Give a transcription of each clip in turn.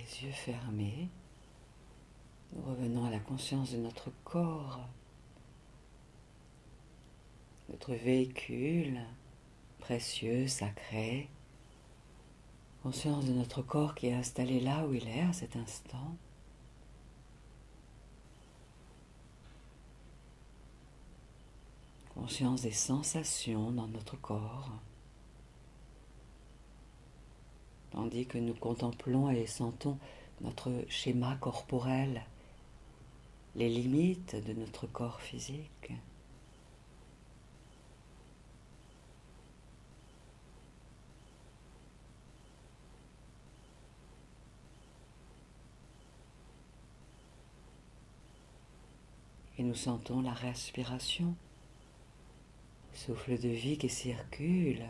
les yeux fermés, nous revenons à la conscience de notre corps, notre véhicule précieux, sacré, conscience de notre corps qui est installé là où il est à cet instant. Conscience des sensations dans notre corps, tandis que nous contemplons et sentons notre schéma corporel, les limites de notre corps physique. Et nous sentons la respiration, souffle de vie qui circule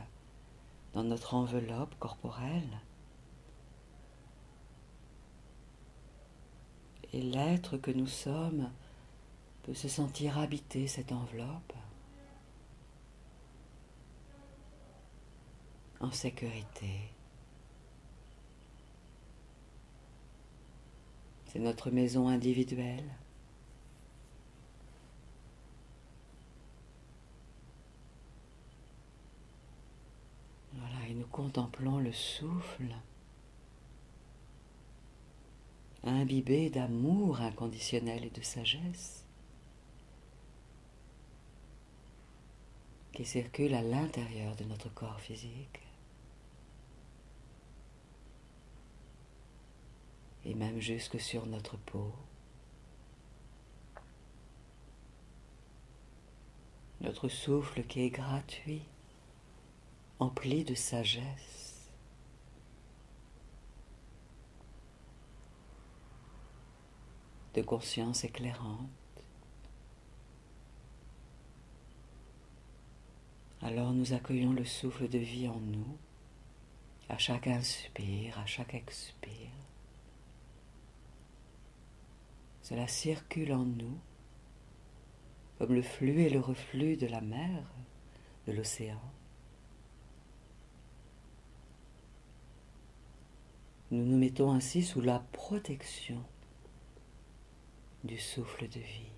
dans notre enveloppe corporelle. Et l'être que nous sommes peut se sentir habiter cette enveloppe en sécurité. C'est notre maison individuelle. Voilà, et nous contemplons le souffle, imbibé d'amour inconditionnel et de sagesse, qui circule à l'intérieur de notre corps physique, et même jusque sur notre peau. Notre souffle qui est gratuit, empli de sagesse, de conscience éclairante. Alors nous accueillons le souffle de vie en nous, à chaque inspire, à chaque expire. Cela circule en nous, comme le flux et le reflux de la mer, de l'océan. Nous nous mettons ainsi sous la protection du souffle de vie.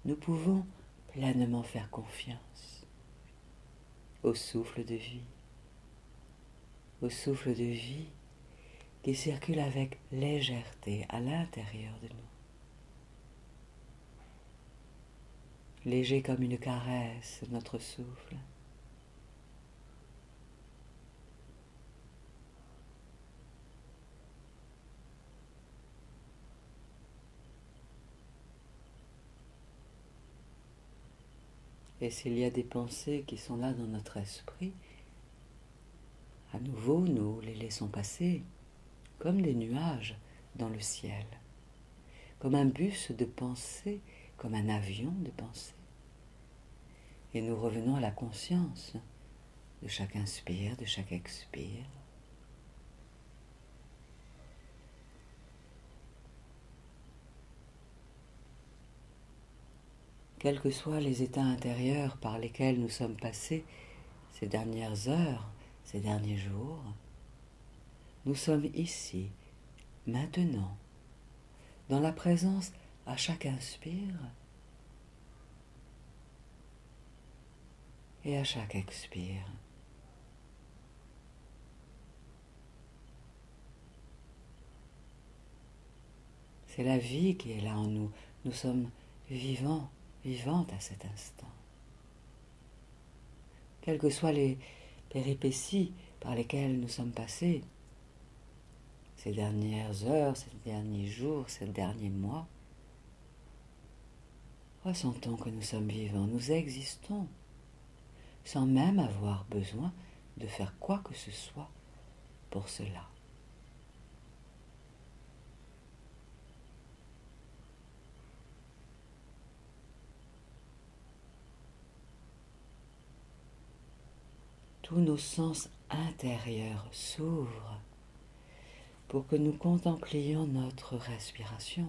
Nous pouvons pleinement faire confiance au souffle de vie, qui circule avec légèreté à l'intérieur de nous. Léger comme une caresse, notre souffle. Et s'il y a des pensées qui sont là dans notre esprit, à nouveau nous les laissons passer comme des nuages dans le ciel, comme un bus de pensée, comme un avion de pensée. Et nous revenons à la conscience de chaque inspire, de chaque expire. Quels que soient les états intérieurs par lesquels nous sommes passés ces dernières heures, ces derniers jours, nous sommes ici, maintenant, dans la présence à chaque inspire et à chaque expire. C'est la vie qui est là en nous. Nous sommes vivants, vivantes à cet instant. Quelles que soient les péripéties par lesquelles nous sommes passés, ces dernières heures, ces derniers jours, ces derniers mois, ressentons que nous sommes vivants, nous existons, sans même avoir besoin de faire quoi que ce soit pour cela. Tous nos sens intérieurs s'ouvrent pour que nous contemplions notre respiration.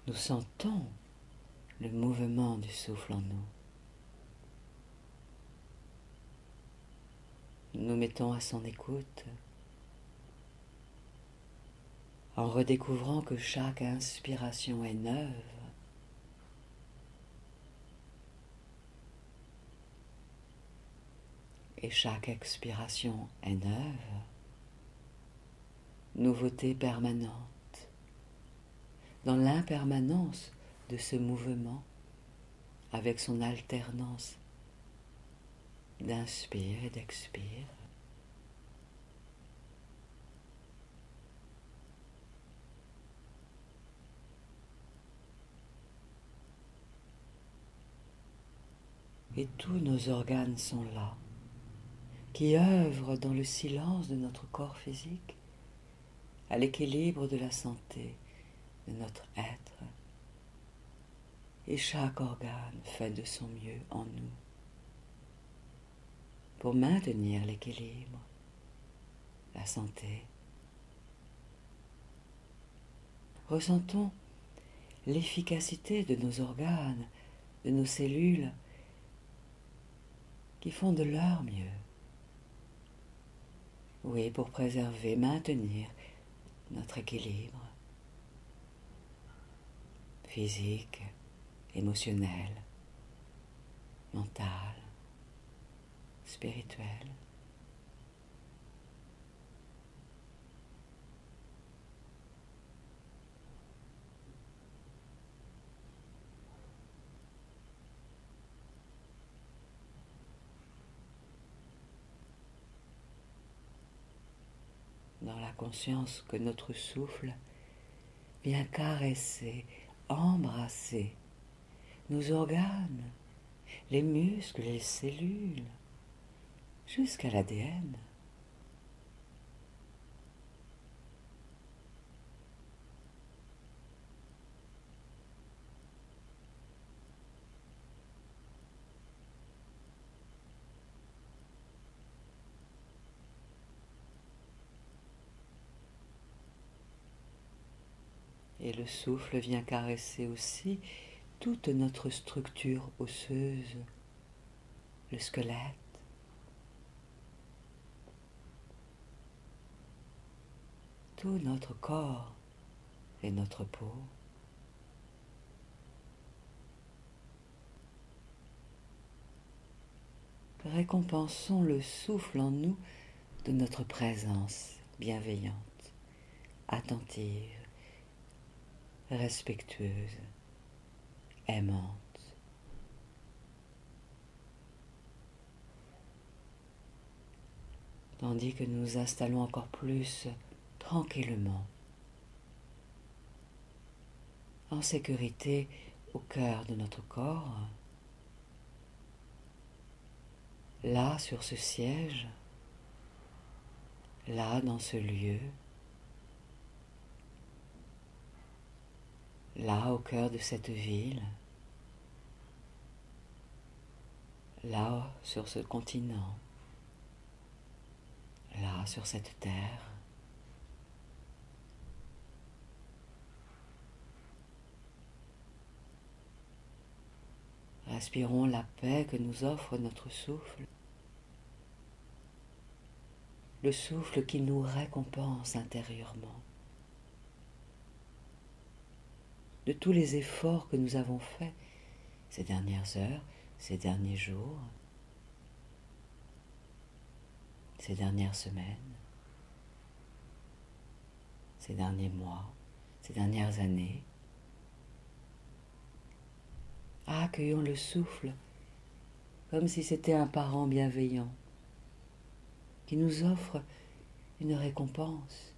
Nous sentons le mouvement du souffle en nous. Nous nous mettons à son écoute en redécouvrant que chaque inspiration est neuve, et chaque expiration est neuve, nouveauté permanente, dans l'impermanence de ce mouvement, avec son alternance d'inspire et d'expire. Et tous nos organes sont là, qui œuvrent dans le silence de notre corps physique, à l'équilibre de la santé de notre être. Et chaque organe fait de son mieux en nous pour maintenir l'équilibre, la santé. Ressentons l'efficacité de nos organes, de nos cellules, qui font de leur mieux. Oui, pour préserver, maintenir notre équilibre physique, émotionnel, mental, spirituel. Dans la conscience que notre souffle vient caresser, embrasser nos organes, les muscles, les cellules, jusqu'à l'ADN. Et le souffle vient caresser aussi toute notre structure osseuse, le squelette, tout notre corps et notre peau. Récompensons le souffle en nous de notre présence bienveillante, attentive, respectueuse, aimante. Tandis que nous nous installons encore plus tranquillement, en sécurité au cœur de notre corps, là sur ce siège, là dans ce lieu, là au cœur de cette ville, là sur ce continent, là sur cette terre. Respirons la paix que nous offre notre souffle, le souffle qui nous récompense intérieurement de tous les efforts que nous avons faits ces dernières heures, ces derniers jours, ces dernières semaines, ces derniers mois, ces dernières années. Accueillons le souffle comme si c'était un parent bienveillant qui nous offre une récompense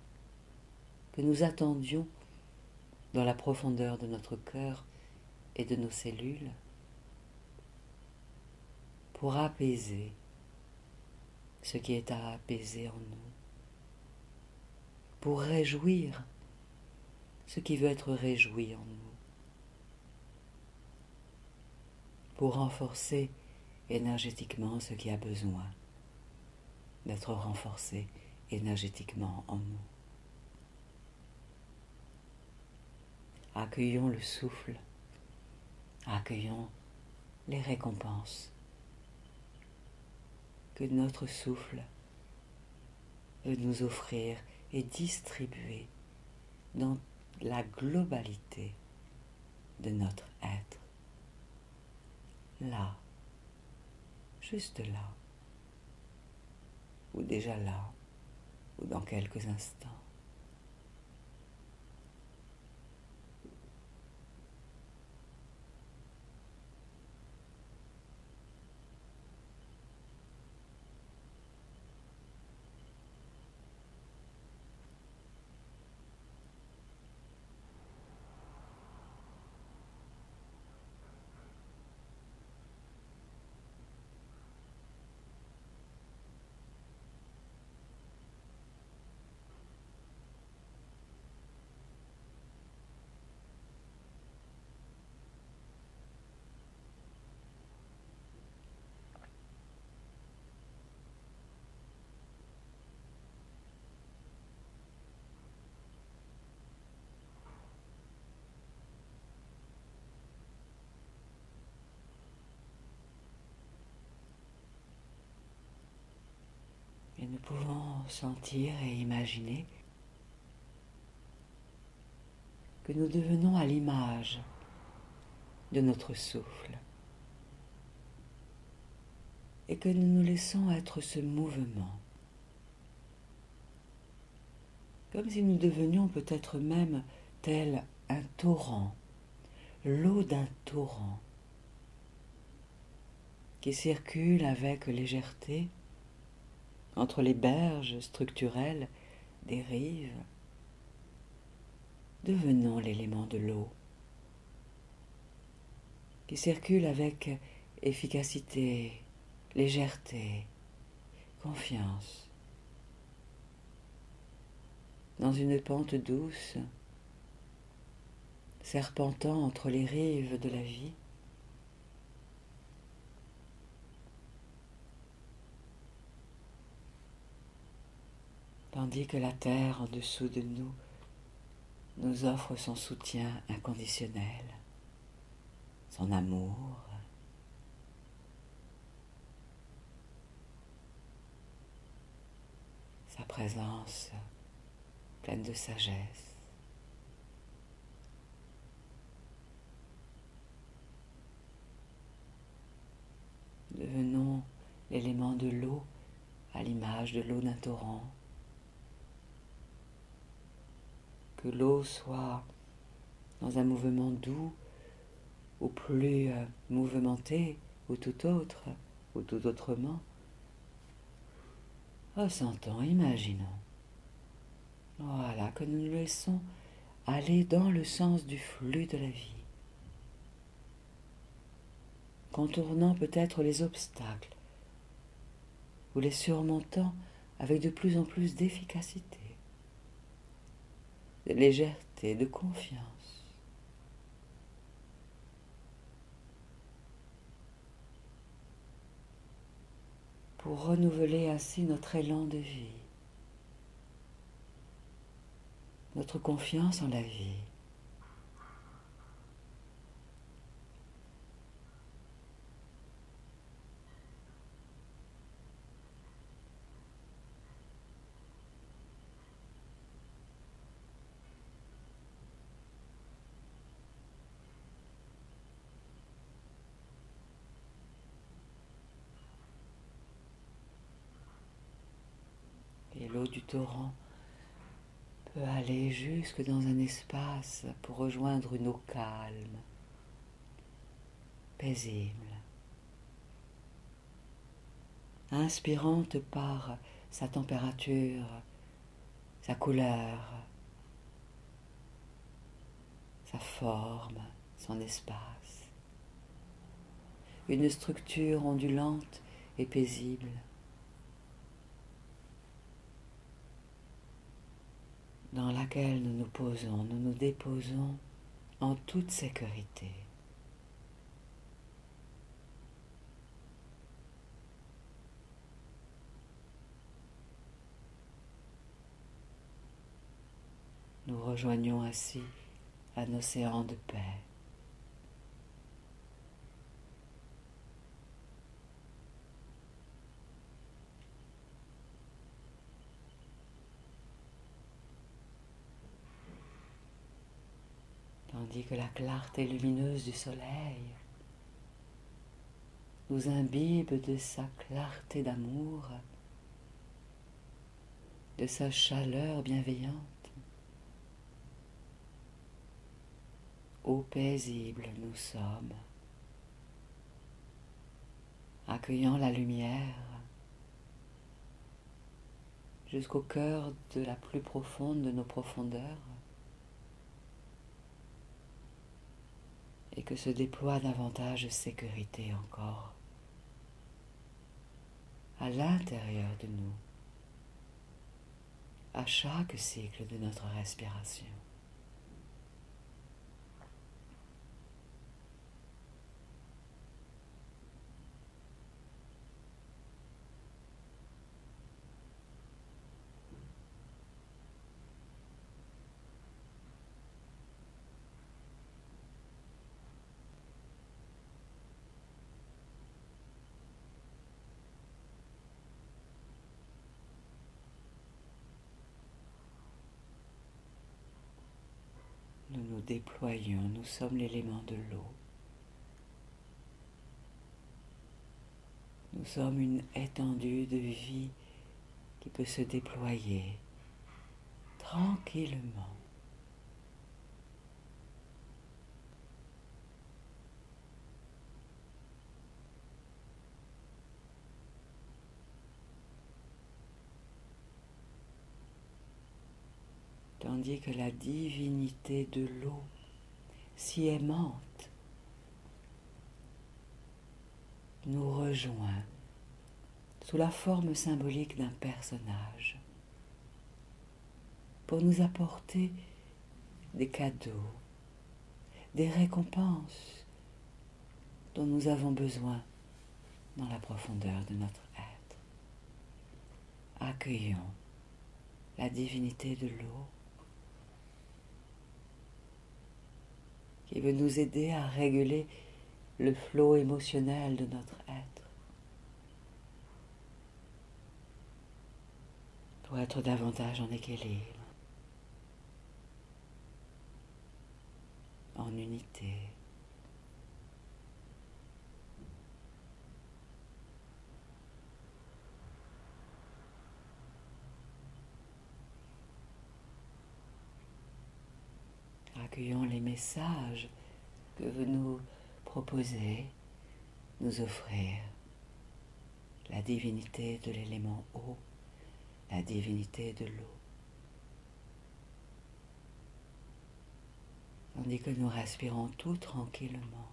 que nous attendions dans la profondeur de notre cœur et de nos cellules pour apaiser ce qui est à apaiser en nous, pour réjouir ce qui veut être réjoui en nous, pour renforcer énergétiquement ce qui a besoin d'être renforcé énergétiquement en nous. Accueillons le souffle, accueillons les récompenses que notre souffle veut nous offrir et distribuer dans la globalité de notre être. Là, juste là, ou déjà là, ou dans quelques instants. Et nous pouvons sentir et imaginer que nous devenons à l'image de notre souffle et que nous nous laissons être ce mouvement, comme si nous devenions peut-être même tel un torrent, l'eau d'un torrent qui circule avec légèreté entre les berges structurelles des rives. Devenons l'élément de l'eau qui circule avec efficacité, légèreté, confiance, dans une pente douce, serpentant entre les rives de la vie. Tandis que la terre en dessous de nous nous offre son soutien inconditionnel, son amour, sa présence pleine de sagesse. Devenons l'élément de l'eau à l'image de l'eau d'un torrent. Que l'eau soit dans un mouvement doux ou plus mouvementé ou tout autre ou tout autrement. Ressentons, imaginons. Voilà, que nous nous laissons aller dans le sens du flux de la vie, contournant peut-être les obstacles ou les surmontant avec de plus en plus d'efficacité, de légèreté, de confiance. Pour renouveler ainsi notre élan de vie, notre confiance en la vie. Et l'eau du torrent peut aller jusque dans un espace pour rejoindre une eau calme, paisible, inspirante par sa température, sa couleur, sa forme, son espace. Une structure ondulante et paisible. Dans laquelle nous nous posons, nous nous déposons en toute sécurité. Nous rejoignons ainsi un océan de paix. tandis que la clarté lumineuse du soleil nous imbibe de sa clarté d'amour, de sa chaleur bienveillante. Ô paisibles nous sommes, accueillant la lumière jusqu'au cœur de la plus profonde de nos profondeurs, et que se déploie davantage de sécurité encore à l'intérieur de nous, à chaque cycle de notre respiration. Nous nous déployons, nous sommes l'élément de l'eau. Nous sommes une étendue de vie qui peut se déployer tranquillement. Tandis que la divinité de l'eau, si aimante, nous rejoint sous la forme symbolique d'un personnage pour nous apporter des cadeaux, des récompenses dont nous avons besoin dans la profondeur de notre être. Accueillons la divinité de l'eau qui veut nous aider à réguler le flot émotionnel de notre être, pour être davantage en équilibre, en unité. Accueillons les messages que veut nous proposer, nous offrir la divinité de l'élément eau, la divinité de l'eau. Tandis que nous respirons tout tranquillement.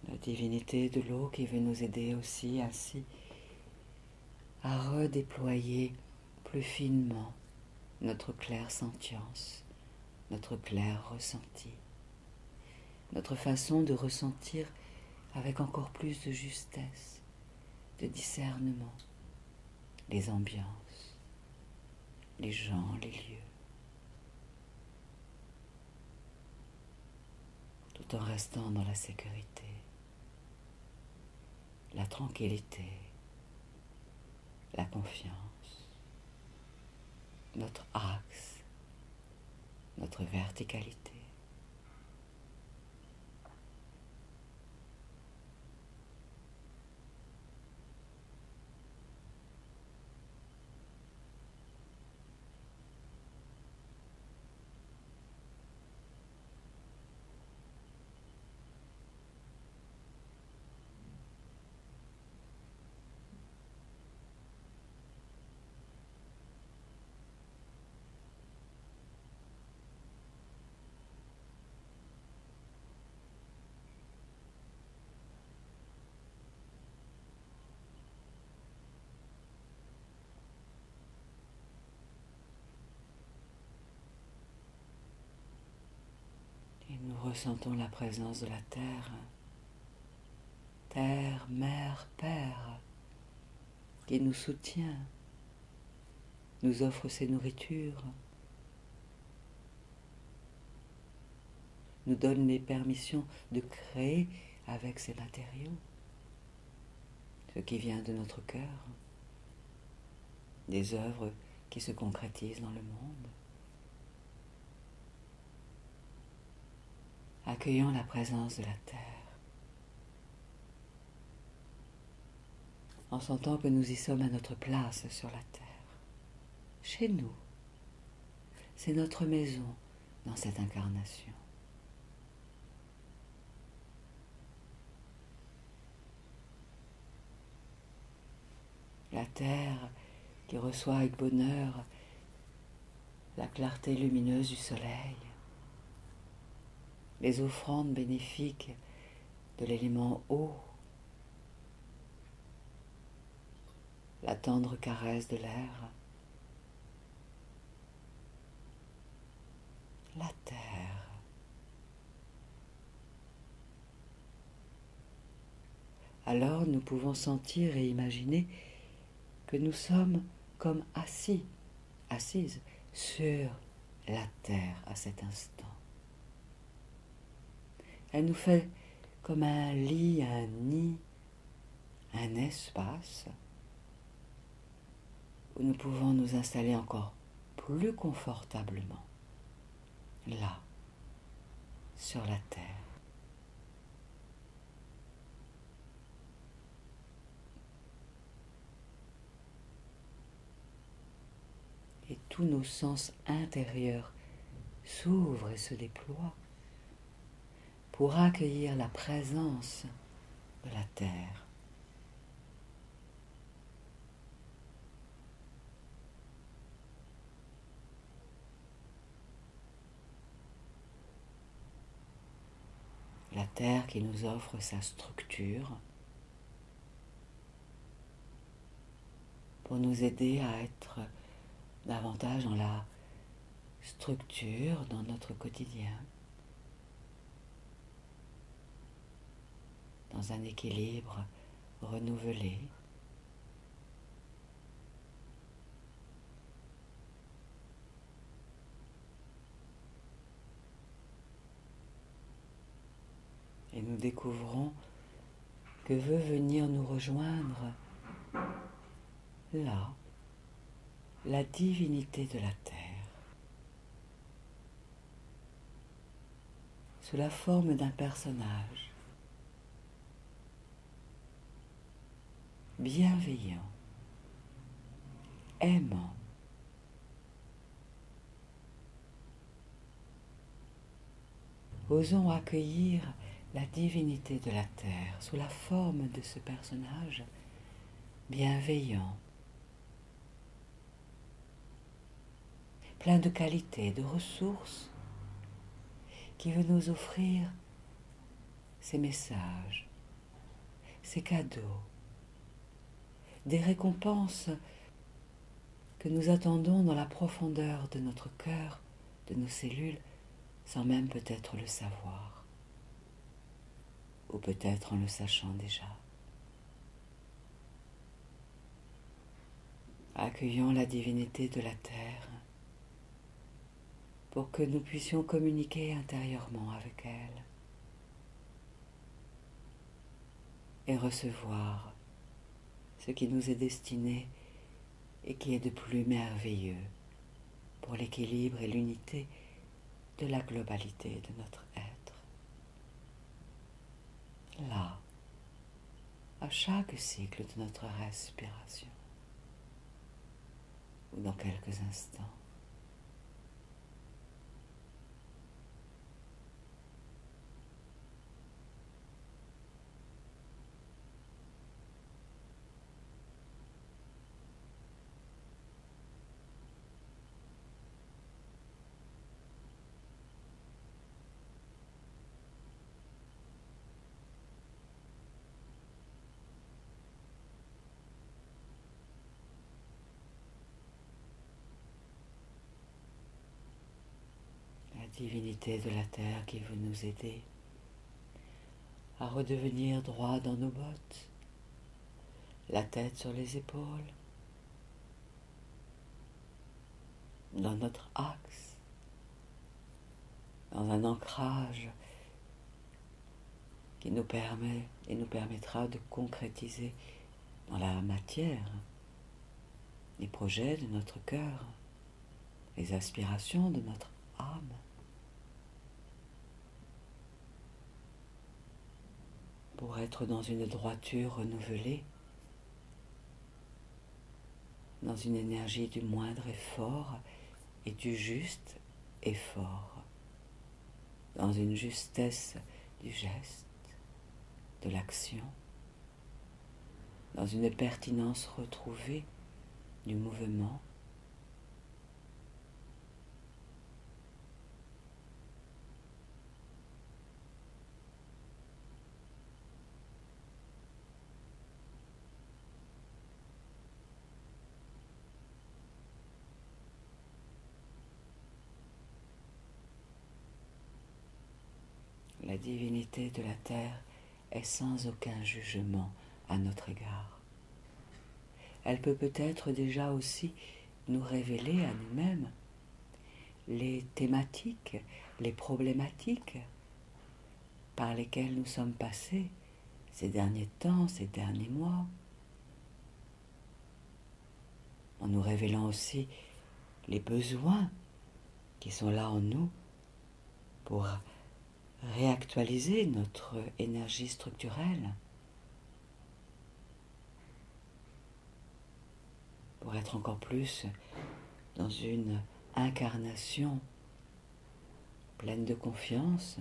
La divinité de l'eau qui veut nous aider aussi ainsi à redéployer plus finement notre claire sentience, notre clair ressenti, notre façon de ressentir avec encore plus de justesse, de discernement, les ambiances, les gens, les lieux, tout en restant dans la sécurité, la tranquillité, la confiance, notre axe, notre verticalité. Et nous ressentons la présence de la terre, terre, mère, père, qui nous soutient, nous offre ses nourritures, nous donne les permissions de créer avec ces matériaux, ce qui vient de notre cœur, des œuvres qui se concrétisent dans le monde. Accueillons la présence de la terre, en sentant que nous y sommes à notre place sur la terre, chez nous. C'est notre maison dans cette incarnation. La terre qui reçoit avec bonheur la clarté lumineuse du soleil, les offrandes bénéfiques de l'élément eau, la tendre caresse de l'air, la terre. Alors nous pouvons sentir et imaginer que nous sommes comme assises sur la terre à cet instant. Elle nous fait comme un lit, un nid, un espace où nous pouvons nous installer encore plus confortablement, là, sur la terre. Et tous nos sens intérieurs s'ouvrent et se déploient pour accueillir la présence de la terre. La terre qui nous offre sa structure pour nous aider à être davantage dans la structure dans notre quotidien, dans un équilibre renouvelé. Et nous découvrons que veut venir nous rejoindre là, la divinité de la terre, sous la forme d'un personnage bienveillant, aimant, osons accueillir la divinité de la terre sous la forme de ce personnage bienveillant, plein de qualités, de ressources, qui veut nous offrir ses messages, ses cadeaux, des récompenses que nous attendons dans la profondeur de notre cœur, de nos cellules, sans même peut-être le savoir, ou peut-être en le sachant déjà. Accueillons la divinité de la terre pour que nous puissions communiquer intérieurement avec elle et recevoir ce qui nous est destiné et qui est de plus merveilleux pour l'équilibre et l'unité de la globalité de notre être. Là, à chaque cycle de notre respiration, ou dans quelques instants. Divinité de la terre qui veut nous aider à redevenir droit dans nos bottes, la tête sur les épaules, dans notre axe, dans un ancrage qui nous permet et nous permettra de concrétiser dans la matière, les projets de notre cœur, les aspirations de notre âme. Pour être dans une droiture renouvelée, dans une énergie du moindre effort et du juste effort, dans une justesse du geste, de l'action, dans une pertinence retrouvée du mouvement. La divinité de la terre est sans aucun jugement à notre égard. Elle peut peut-être déjà aussi nous révéler à nous-mêmes les thématiques, les problématiques par lesquelles nous sommes passés ces derniers temps, ces derniers mois, en nous révélant aussi les besoins qui sont là en nous pour réactualiser notre énergie structurelle, pour être encore plus dans une incarnation pleine de confiance,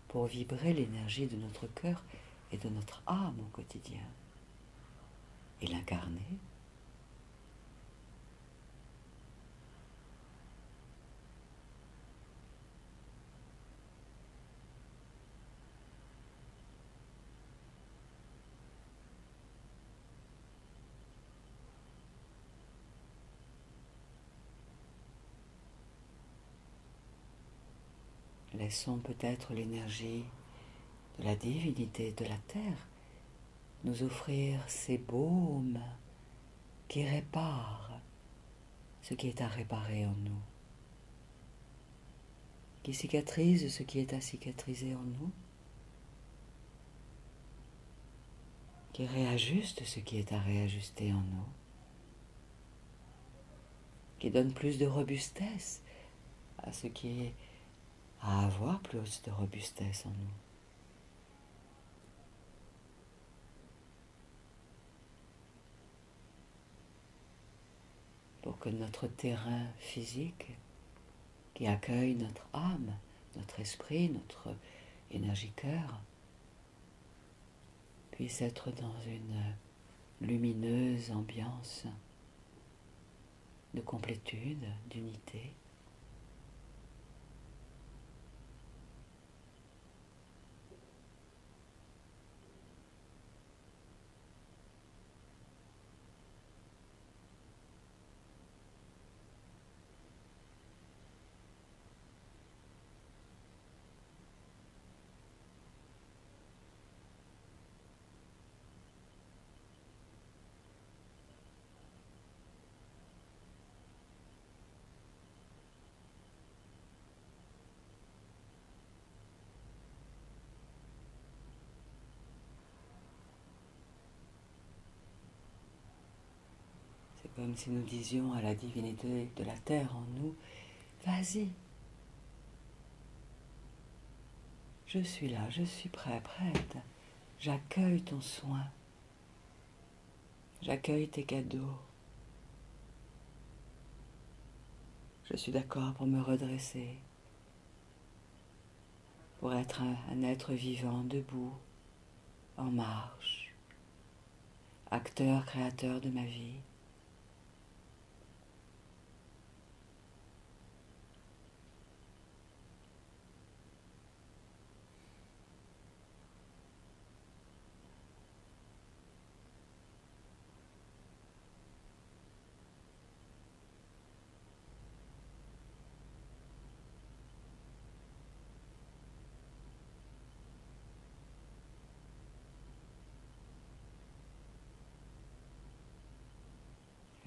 pour vibrer l'énergie de notre cœur et de notre âme au quotidien et l'incarner. Laissons peut-être l'énergie de la divinité de la terre nous offrir ces baumes qui réparent ce qui est à réparer en nous, qui cicatrisent ce qui est à cicatriser en nous, qui réajustent ce qui est à réajuster en nous, qui donnent plus de robustesse à ce qui est à avoir plus de robustesse en nous. Pour que notre terrain physique, qui accueille notre âme, notre esprit, notre énergie-cœur, puisse être dans une lumineuse ambiance de complétude, d'unité. C'est comme si nous disions à la divinité de la terre en nous, vas-y, je suis là, je suis prêt, prête, j'accueille ton soin, j'accueille tes cadeaux, je suis d'accord pour me redresser, pour être un être vivant, debout, en marche, acteur, créateur de ma vie.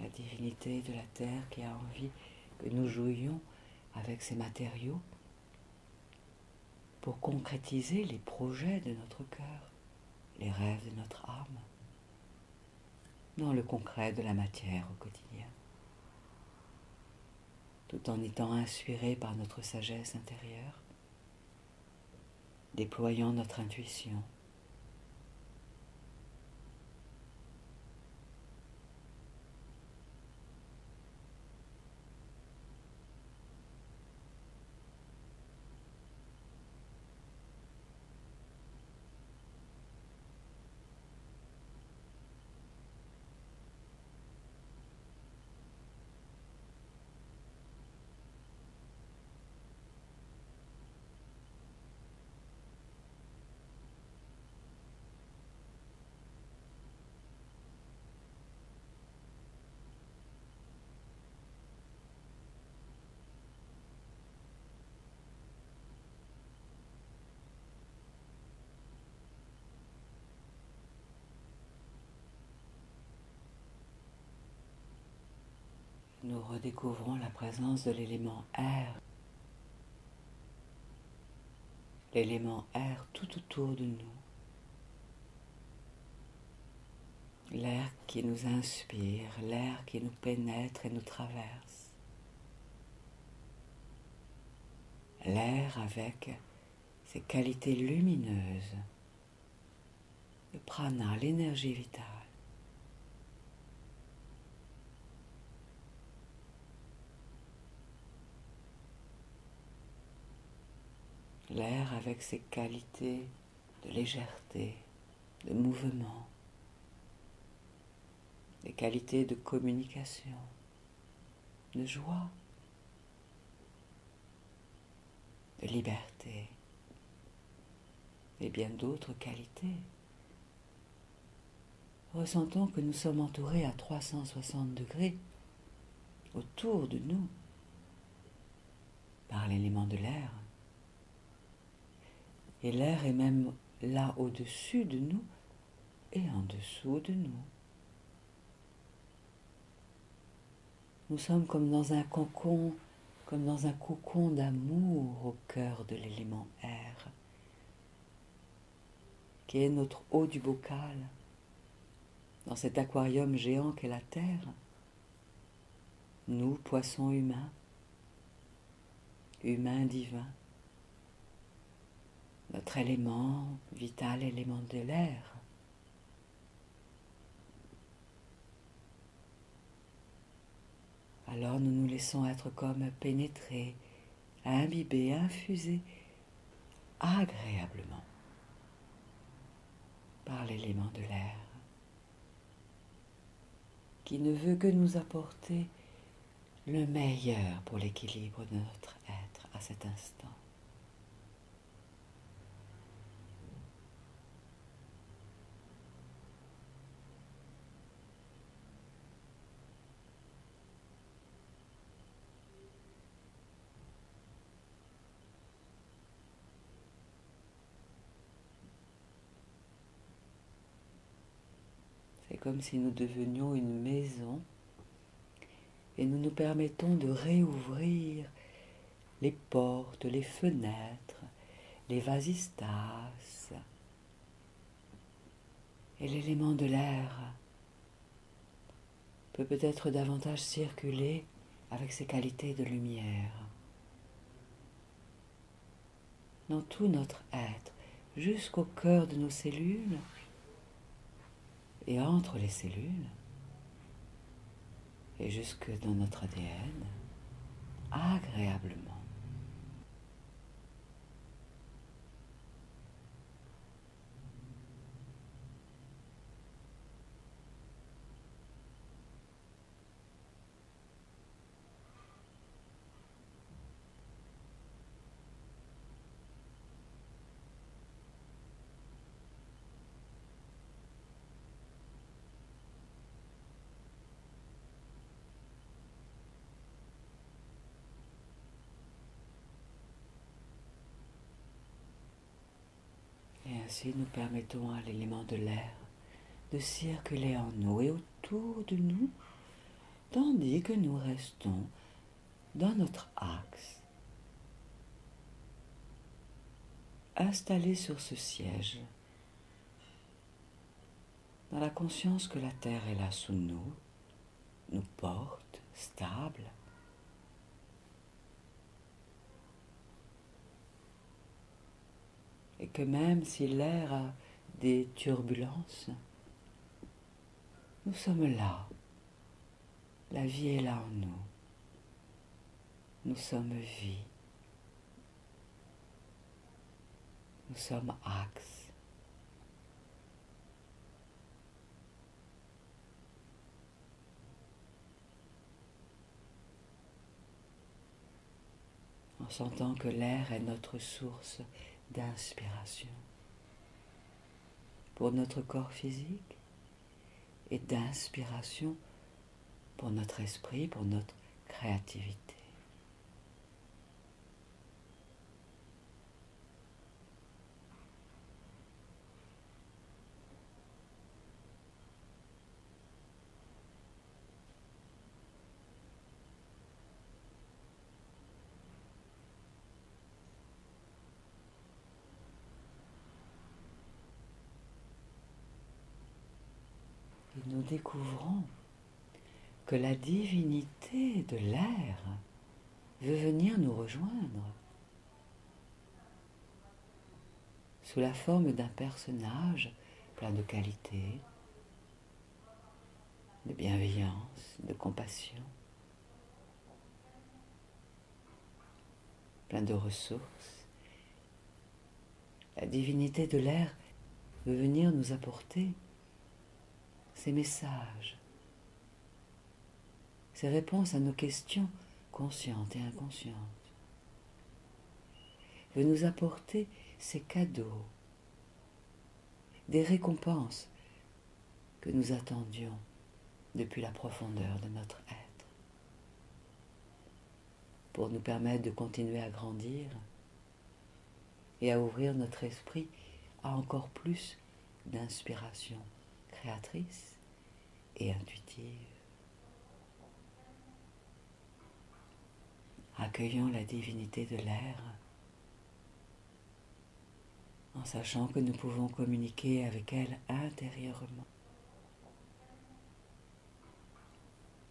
La divinité de la terre qui a envie que nous jouions avec ces matériaux pour concrétiser les projets de notre cœur. les rêves de notre âme, dans le concret de la matière au quotidien, tout en étant inspiré par notre sagesse intérieure, déployant notre intuition. Nous redécouvrons la présence de l'élément air. L'élément air tout autour de nous. L'air qui nous inspire, l'air qui nous pénètre et nous traverse. L'air avec ses qualités lumineuses, le prana, l'énergie vitale. L'air avec ses qualités de légèreté, de mouvement, des qualités de communication, de joie, de liberté et bien d'autres qualités. Ressentons que nous sommes entourés à 360 degrés autour de nous par l'élément de l'air. Et l'air est même là au-dessus de nous et en dessous de nous. Nous sommes comme dans un cocon, d'amour au cœur de l'élément air, qui est notre eau du bocal, dans cet aquarium géant qu'est la Terre. Nous, poissons humains, humains divins, notre élément vital, élément de l'air. Alors nous nous laissons être comme pénétrés, imbibés, infusés agréablement par l'élément de l'air, qui ne veut que nous apporter le meilleur pour l'équilibre de notre être à cet instant. C'est comme si nous devenions une maison et nous nous permettons de réouvrir les portes, les fenêtres, les vasistas, et l'élément de l'air peut peut-être davantage circuler avec ses qualités de lumière dans tout notre être, jusqu'au cœur de nos cellules et entre les cellules et jusque dans notre ADN, agréablement. Et ainsi nous permettons à l'élément de l'air de circuler en nous et autour de nous, tandis que nous restons dans notre axe, installés sur ce siège, dans la conscience que la terre est là sous nous, nous porte, stable. Et que même si l'air a des turbulences, nous sommes là. La vie est là en nous. Nous sommes vie. Nous sommes axe. En sentant que l'air est notre source d'inspiration pour notre corps physique et d'inspiration pour notre esprit, pour notre créativité. Et nous découvrons que la divinité de l'air veut venir nous rejoindre sous la forme d'un personnage plein de qualités, de bienveillance, de compassion, plein de ressources. La divinité de l'air veut venir nous apporter ces messages, ces réponses à nos questions conscientes et inconscientes, veut nous apporter ces cadeaux, des récompenses que nous attendions depuis la profondeur de notre être, pour nous permettre de continuer à grandir et à ouvrir notre esprit à encore plus d'inspiration créatrice et intuitive. Accueillons la divinité de l'air en sachant que nous pouvons communiquer avec elle intérieurement,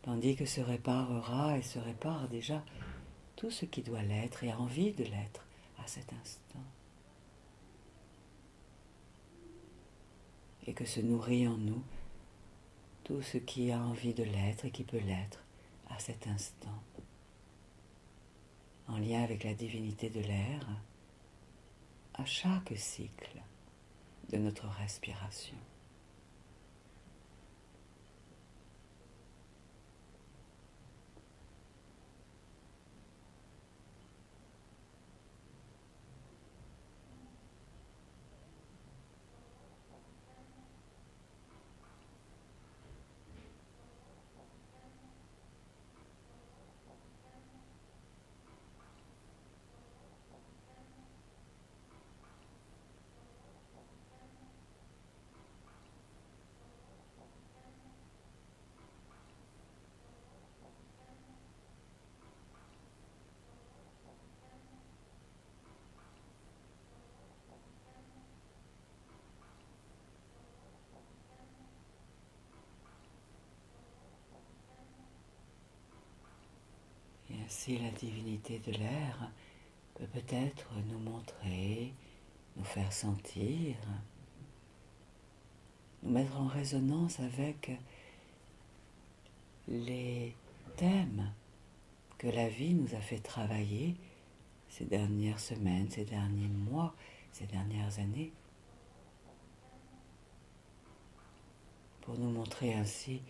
tandis que se réparera et se répare déjà tout ce qui doit l'être et a envie de l'être à cet instant, et que se nourrit en nous tout ce qui a envie de l'être et qui peut l'être à cet instant, en lien avec la divinité de l'air, à chaque cycle de notre respiration. Et ainsi la divinité de l'air peut peut-être nous montrer, nous faire sentir, nous mettre en résonance avec les thèmes que la vie nous a fait travailler ces dernières semaines, ces derniers mois, ces dernières années, pour nous montrer ainsi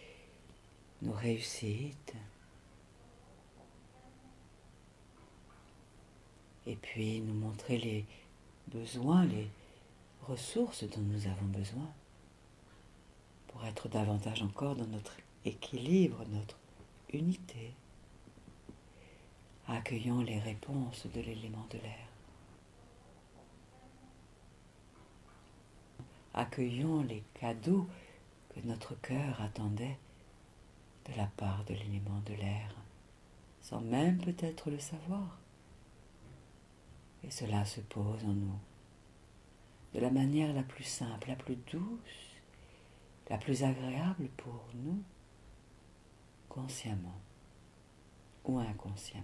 nos réussites, et puis nous montrer les besoins, les ressources dont nous avons besoin pour être davantage encore dans notre équilibre, notre unité. Accueillons les réponses de l'élément de l'air. Accueillons les cadeaux que notre cœur attendait de la part de l'élément de l'air, sans même peut-être le savoir. Et cela se pose en nous de la manière la plus simple, la plus douce la plus agréable pour nous, consciemment ou inconsciemment.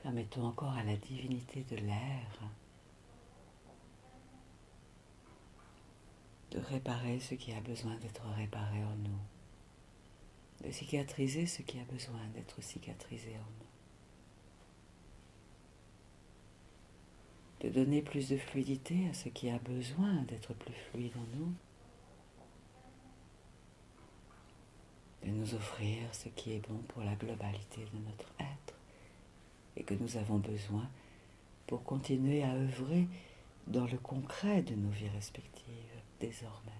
Permettons encore à la divinité de l'air de réparer ce qui a besoin d'être réparé en nous, de cicatriser ce qui a besoin d'être cicatrisé en nous, de donner plus de fluidité à ce qui a besoin d'être plus fluide en nous, de nous offrir ce qui est bon pour la globalité de notre être et que nous avons besoin pour continuer à œuvrer dans le concret de nos vies respectives désormais.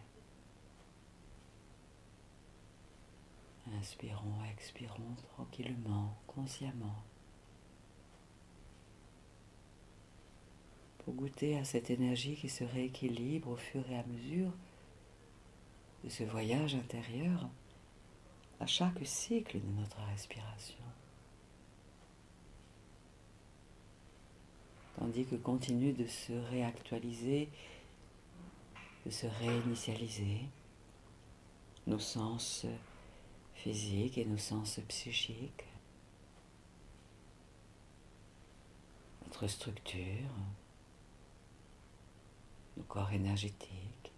Inspirons, expirons tranquillement, consciemment, pour goûter à cette énergie qui se rééquilibre au fur et à mesure de ce voyage intérieur à chaque cycle de notre respiration. Tandis que continue de se réactualiser, de se réinitialiser nos sens physiques et nos sens psychiques, notre structure, nos corps énergétiques.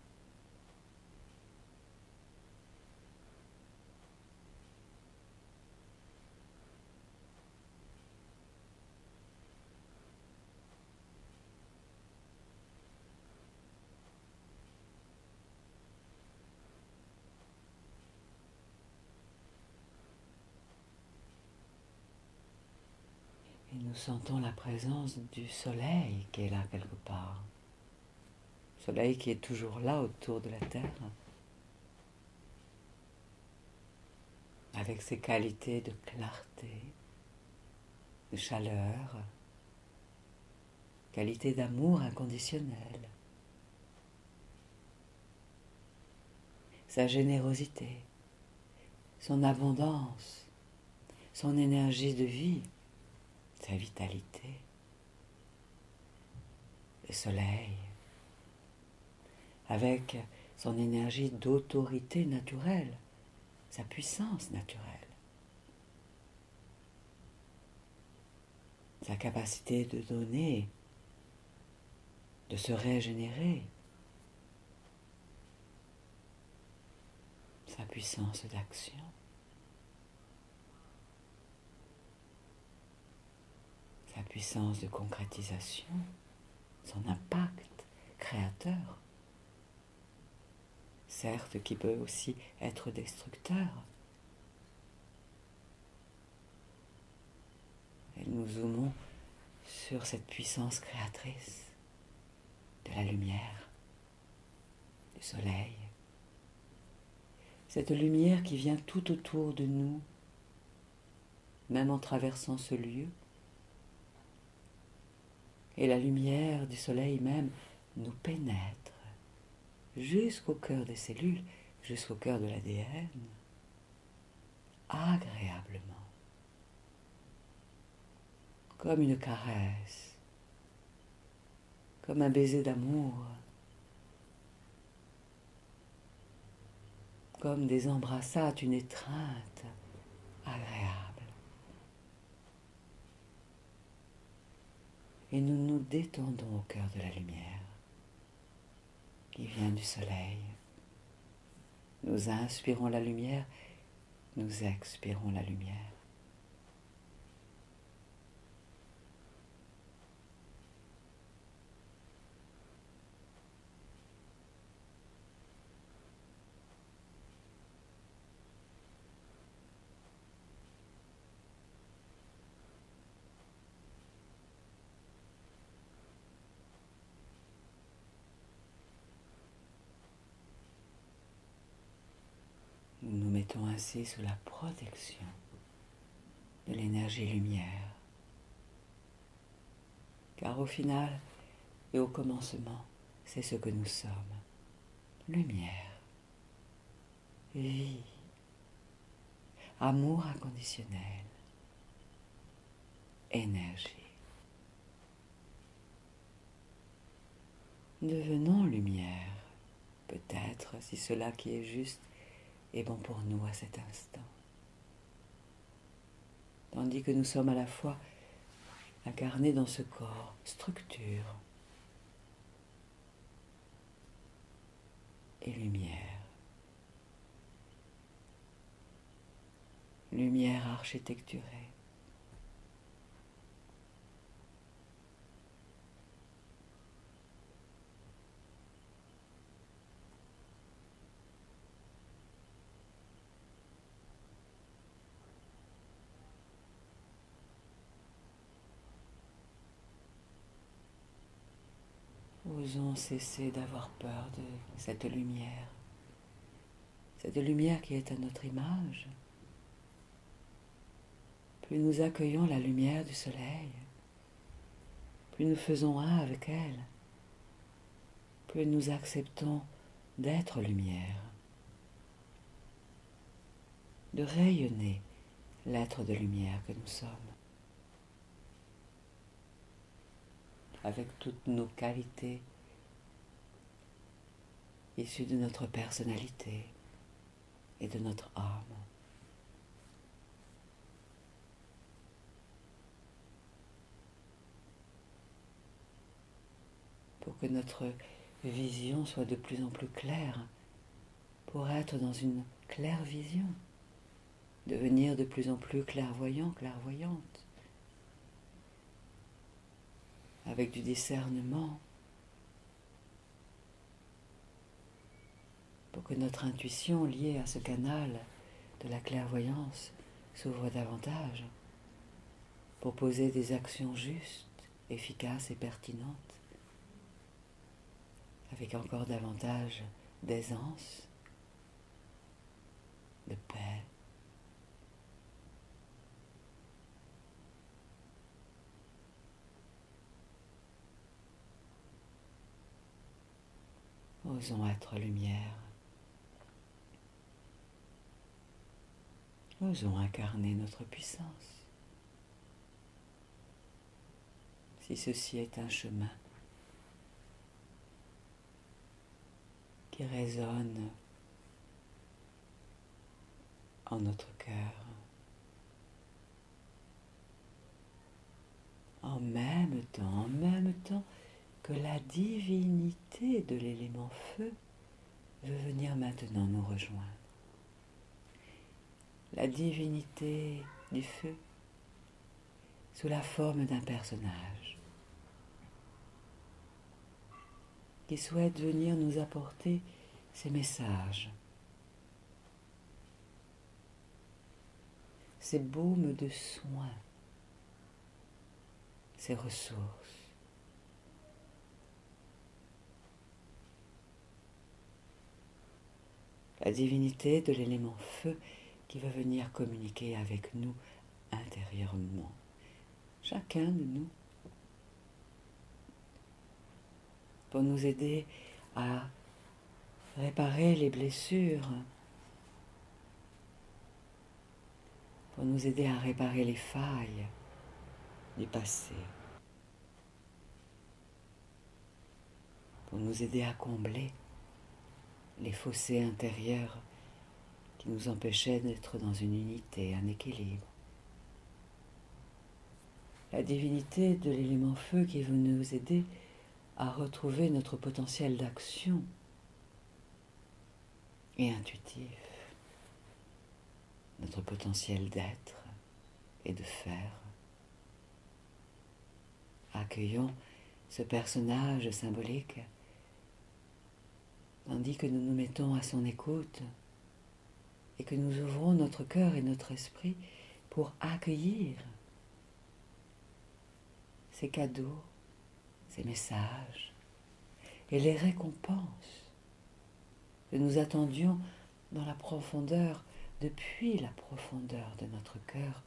Et nous sentons la présence du soleil qui est là quelque part. Soleil qui est toujours là autour de la Terre, avec ses qualités de clarté, de chaleur, qualité d'amour inconditionnel, sa générosité, son abondance, son énergie de vie, sa vitalité. Le soleil, avec son énergie d'autorité naturelle, sa puissance naturelle, sa capacité de donner, de se régénérer, sa puissance d'action, sa puissance de concrétisation, son impact créateur, certes qui peut aussi être destructeur. Et nous zoomons sur cette puissance créatrice de la lumière, du soleil, cette lumière qui vient tout autour de nous, même en traversant ce lieu. Et la lumière du soleil même nous pénètre jusqu'au cœur des cellules, jusqu'au cœur de l'ADN, agréablement, comme une caresse, comme un baiser d'amour, comme des embrassades, une étreinte agréable. Et nous nous détendons au cœur de la lumière qui vient du soleil. Nous inspirons la lumière, nous expirons la lumière. ainsi sous la protection de l'énergie lumière. Car au final et au commencement, c'est ce que nous sommes. Lumière, vie, amour inconditionnel, énergie. Devenons lumière, peut-être si cela qui est juste est bon pour nous à cet instant. Tandis que nous sommes à la fois incarnés dans ce corps, structure et lumière. Lumière architecturée. Osons cesser d'avoir peur de cette lumière qui est à notre image. Plus nous accueillons la lumière du soleil, plus nous faisons un avec elle, plus nous acceptons d'être lumière, de rayonner l'être de lumière que nous sommes, avec toutes nos qualités issues de notre personnalité et de notre âme. Pour que notre vision soit de plus en plus claire, pour être dans une claire vision, devenir de plus en plus clairvoyant, clairvoyante, avec du discernement, pour que notre intuition liée à ce canal de la clairvoyance s'ouvre davantage, pour poser des actions justes, efficaces et pertinentes, avec encore davantage d'aisance, de paix. Osons être lumière. Osons incarner notre puissance. Si ceci est un chemin qui résonne en notre cœur, en même temps que la divinité de l'élément feu veut venir maintenant nous rejoindre. La divinité du feu sous la forme d'un personnage qui souhaite venir nous apporter ses messages, ses baumes de soins, ses ressources. La divinité de l'élément feu qui va venir communiquer avec nous intérieurement, chacun de nous, pour nous aider à réparer les blessures, pour nous aider à réparer les failles du passé, pour nous aider à combler les fossés intérieurs qui nous empêchaient d'être dans une unité, un équilibre. La divinité de l'élément feu qui veut nous aider à retrouver notre potentiel d'action et intuitif, notre potentiel d'être et de faire. Accueillons ce personnage symbolique, tandis que nous nous mettons à son écoute et que nous ouvrons notre cœur et notre esprit pour accueillir ces cadeaux, ces messages et les récompenses que nous attendions dans la profondeur depuis la profondeur de notre cœur,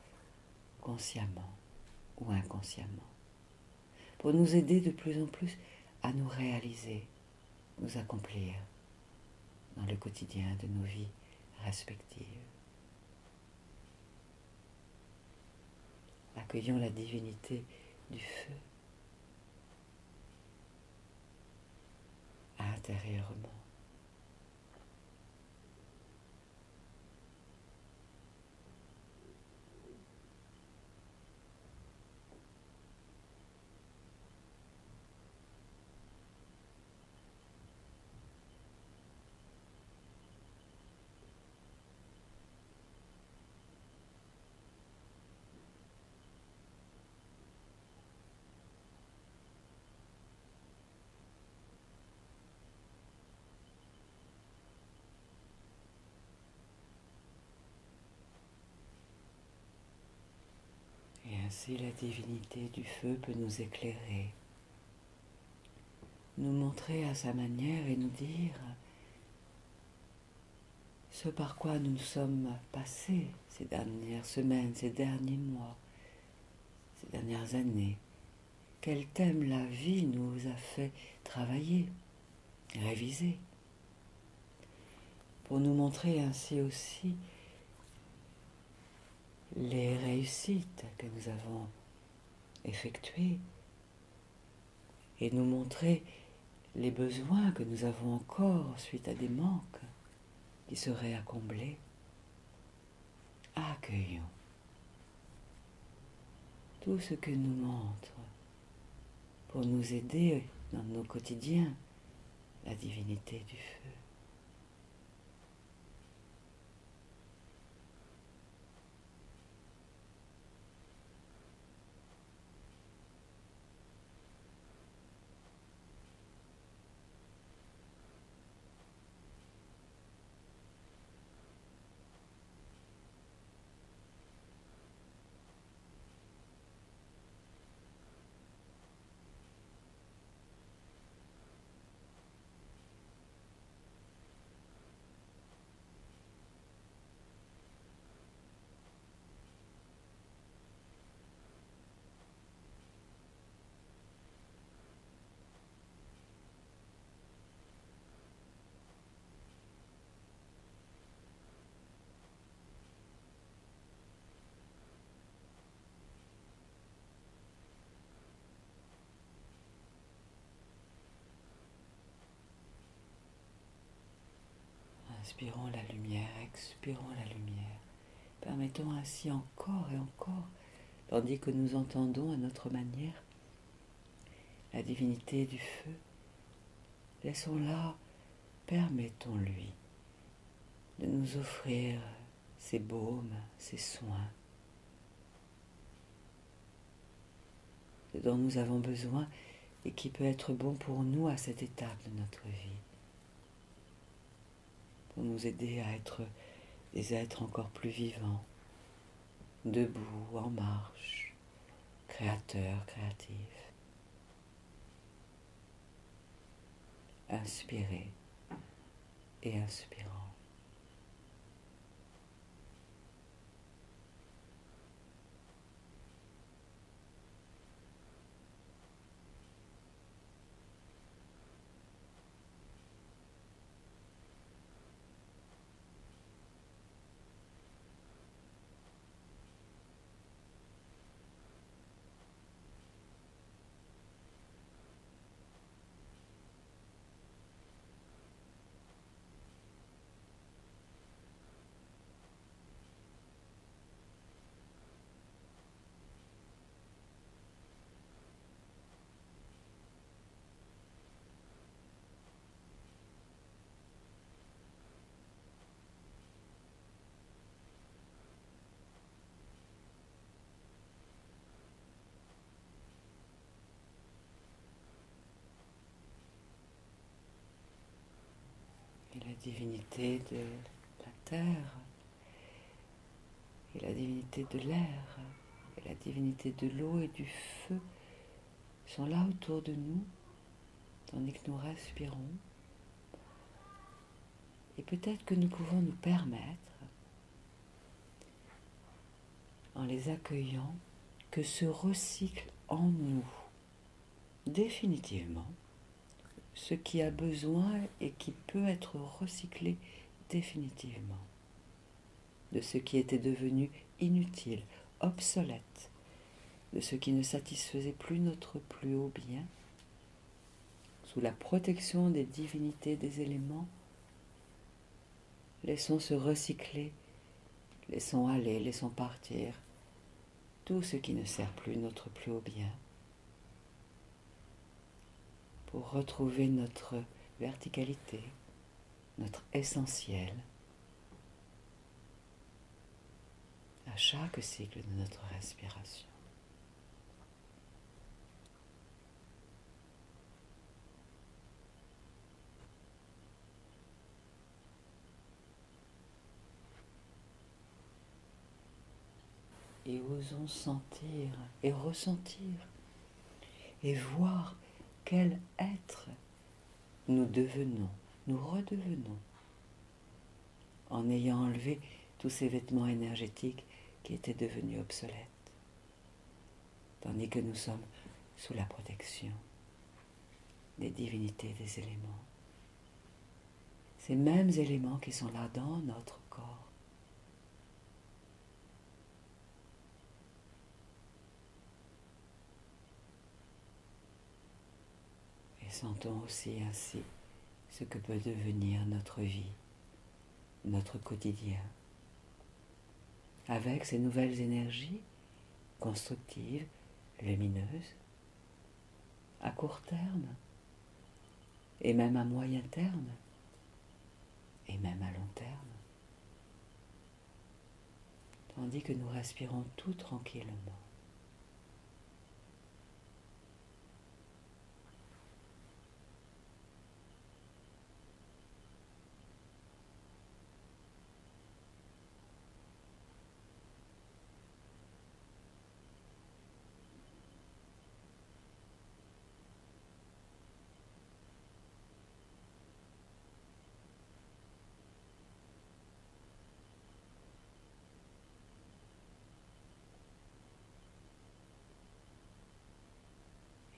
consciemment ou inconsciemment, pour nous aider de plus en plus à nous réaliser, nous accomplir dans le quotidien de nos vies respectives. Accueillons la divinité du feu intérieurement. Et ainsi la divinité du feu peut nous éclairer, nous montrer à sa manière et nous dire ce par quoi nous sommes passés ces dernières semaines, ces derniers mois, ces dernières années. Quel thème la vie nous a fait travailler, réviser, pour nous montrer ainsi aussi les réussites que nous avons effectuées et nous montrer les besoins que nous avons encore suite à des manques qui seraient à combler. Accueillons tout ce que nous montre pour nous aider dans nos quotidiens la divinité du feu. Inspirons la lumière, expirons la lumière. Permettons ainsi encore et encore, tandis que nous entendons à notre manière la divinité du feu. Laissons-la, permettons-lui de nous offrir ses baumes, ses soins, ce dont nous avons besoin et qui peut être bon pour nous à cette étape de notre vie, pour nous aider à être des êtres encore plus vivants, debout, en marche, créateurs, créatifs. Inspirez et inspirant. Et la divinité de la terre, et la divinité de l'air, et la divinité de l'eau et du feu sont là autour de nous, tandis que nous respirons. Et peut-être que nous pouvons nous permettre en les accueillant, que se recycle en nous définitivement ce qui a besoin et qui peut être recyclé définitivement, de ce qui était devenu inutile, obsolète, de ce qui ne satisfaisait plus notre plus haut bien, sous la protection des divinités des éléments. Laissons se recycler, laissons aller, laissons partir tout ce qui ne sert plus notre plus haut bien, pour retrouver notre verticalité, notre essentiel, à chaque cycle de notre respiration. Et osons sentir et ressentir et voir quel être nous devenons, nous redevenons, en ayant enlevé tous ces vêtements énergétiques qui étaient devenus obsolètes, tandis que nous sommes sous la protection des divinités des éléments. Ces mêmes éléments qui sont là dans notre corps. Et sentons aussi ainsi ce que peut devenir notre vie, notre quotidien, avec ces nouvelles énergies constructives, lumineuses, à court terme, et même à moyen terme, et même à long terme, tandis que nous respirons tout tranquillement.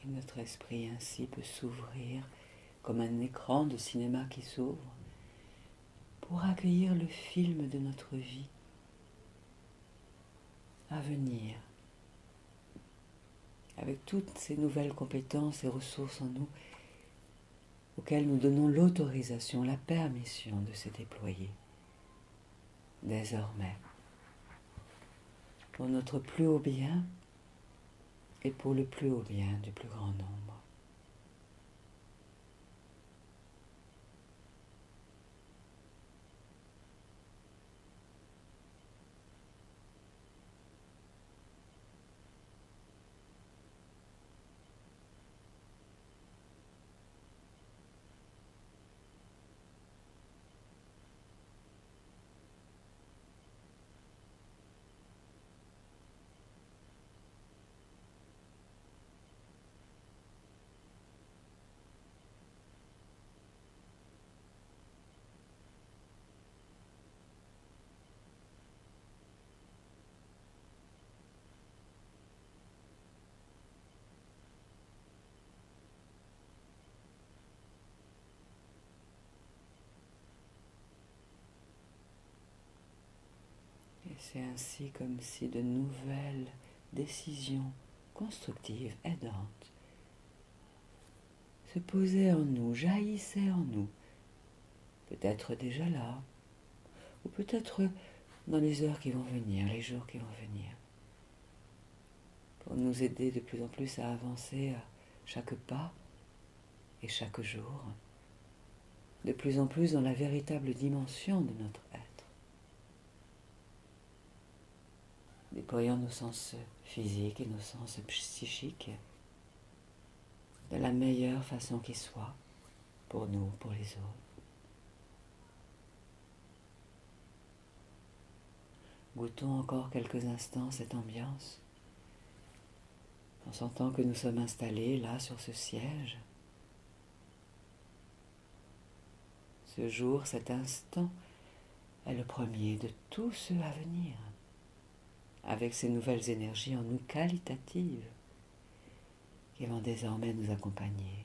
Et notre esprit ainsi peut s'ouvrir comme un écran de cinéma qui s'ouvre pour accueillir le film de notre vie à venir, avec toutes ces nouvelles compétences et ressources en nous auxquelles nous donnons l'autorisation, la permission de se déployer désormais pour notre plus haut bien et pour le plus haut bien du plus grand nombre. C'est ainsi comme si de nouvelles décisions constructives, aidantes, se posaient en nous, jaillissaient en nous, peut-être déjà là, ou peut-être dans les heures qui vont venir, les jours qui vont venir, pour nous aider de plus en plus à avancer à chaque pas et chaque jour, de plus en plus dans la véritable dimension de notre être. Déployant nos sens physiques et nos sens psychiques de la meilleure façon qui soit, pour nous, pour les autres. Goûtons encore quelques instants cette ambiance, en sentant que nous sommes installés là sur ce siège. Ce jour, cet instant, est le premier de tous ceux à venir, avec ces nouvelles énergies en nous qualitatives qui vont désormais nous accompagner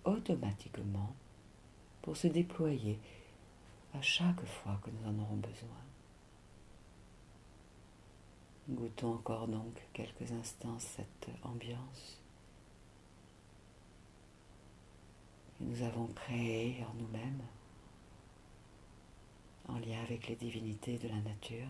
automatiquement pour se déployer à chaque fois que nous en aurons besoin. Goûtons encore donc quelques instants cette ambiance que nous avons créée en nous-mêmes, en lien avec les divinités de la nature.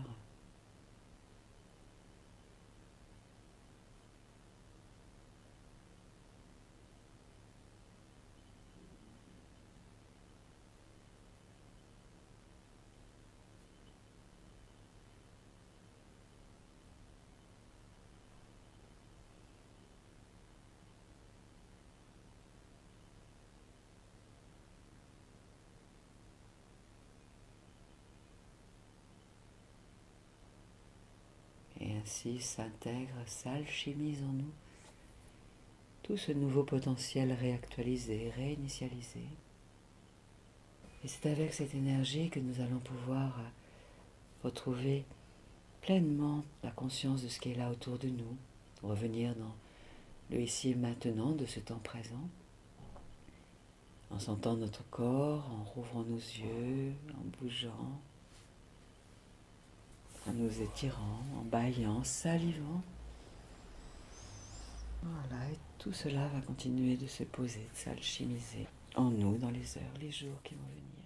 Et ainsi s'intègre, s'alchimise en nous tout ce nouveau potentiel réactualisé, réinitialisé. Et c'est avec cette énergie que nous allons pouvoir retrouver pleinement la conscience de ce qui est là autour de nous, revenir dans le ici et maintenant de ce temps présent, en sentant notre corps, en rouvrant nos yeux, en bougeant, en nous étirant, en bâillant, salivant. Voilà, et tout cela va continuer de se poser, de s'alchimiser en nous dans les heures, les jours qui vont venir.